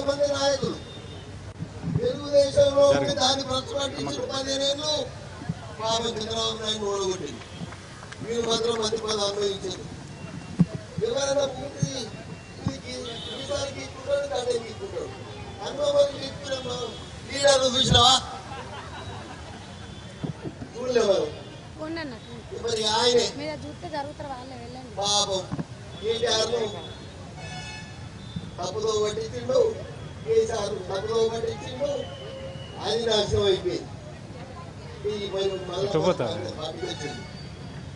మంది నాయకులు తెలుగుదేశంలో దాన్ని ప్రతిపాటించిన 15 ఏళ్ళు పాపం చంద్రబాబు నాయుడు ఓడగొట్టింది. మీరు మాత్రం మంత్రి పదవి అనుభవించారు. ఎవరైనా పూర్తి ఈసారి గీక్కుంటాడు, కట్టే గీక్కుంటాడు. అనుభవం గీక్కున్నా లీడర్లు చూసినావా? చూడలేవారు. మరి ఆయనే పాపం కేటీఆర్ను తప్పుదో పట్టించిండు, కేసీఆర్ తప్పుదో పట్టించిండు. అది నాశనం అయిపోయింది.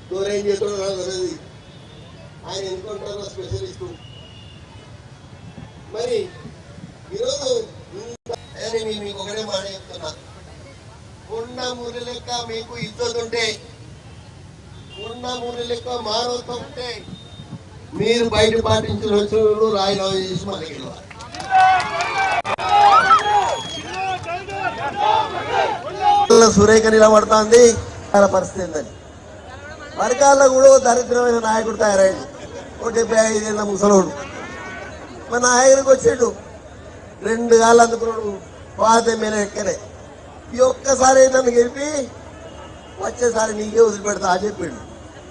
దూరం చేస్తాడు తెలియదు. ఆయన ఎన్నుకుంటారు స్పెషలిస్టు. మరి ఈరోజు మీకు ఒకటే మాట చెప్తున్నా, ఉన్న మూల లెక్క మీకు ఇజ్జత్ ఉంటే, ఉన్న మూల లెక్క మానవత్వం ఉంటే మీరు బయట పాటించిన వచ్చిన రాజీనామా చేసి మనకి గెలవాలి. సురేఖ నిలబడుతోంది. పరిస్థితి ఏందని మరికాల్లో కూడా దరిద్రమైన నాయకుడు తయారయ్యాడు. 75 ఏళ్ళ ముసలోడు మన నాయకుడికి వచ్చాడు. 2 గాళ్ళు అందుకున్నాడు. పాత ఎమ్మెల్యే ఎక్కడే. ఈ ఒక్కసారి నన్ను గెలిపి వచ్చేసారి నీకే వదిలిపెడతా అని చెప్పిండు.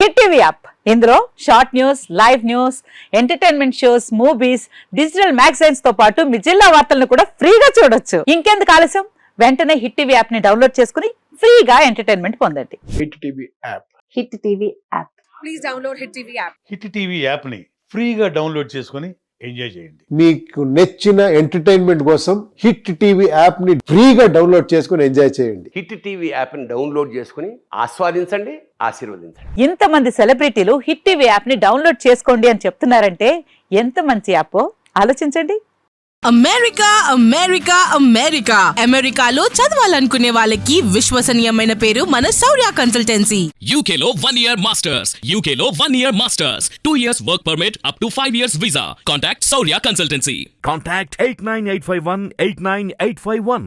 హిట్ టీవీ యాప్, ఇందులో short news, live news, entertainment shows, movies, digital magazines తో పాటు మీ జిల్లా వార్తలను కూడా ఫ్రీగా చూడొచ్చు. ఇంకెందుకు ఆలస్యం, వెంటనే హిట్ టీవీ యాప్ ని డౌన్లోడ్ చేసుకుని ఫ్రీగా ఎంటర్టైన్మెంట్ పొందండి. Hit TV app. Hit TV app. Please download hit TV app. Hit TV app ని ఫ్రీగా డౌన్లోడ్ చేసుకుని ఎంజాయ్ చేయండి. మీకు నచ్చిన ఎంటర్టైన్మెంట్ కోసం హిట్ టీవీ యాప్ ని ఫ్రీగా డౌన్లోడ్ చేసుకుని ఎంజాయ్ చేయండి. హిట్ టీవీ యాప్ ని డౌన్లోడ్ చేసుకుని ఆస్వాదించండి, ఆశీర్వదించండి. ఇంతమంది సెలబ్రిటీలు హిట్ టీవీ యాప్ ని డౌన్లోడ్ చేసుకోండి అని చెప్తున్నారంటే ఎంత మంచి యాప్ ఆలోచించండి. అమెరికా అమెరికా అమెరికా అమెరికాలో చదవాలనుకునే వాళ్ళకి విశ్వసనీయమైన పేరు మన శౌర్య కన్సల్టెన్సీ. UK లో 1 year masters, UK లో 1 year masters, 2 years work permit up to 5 years visa. Contact Saurya Consultancy. Contact 89851 89851.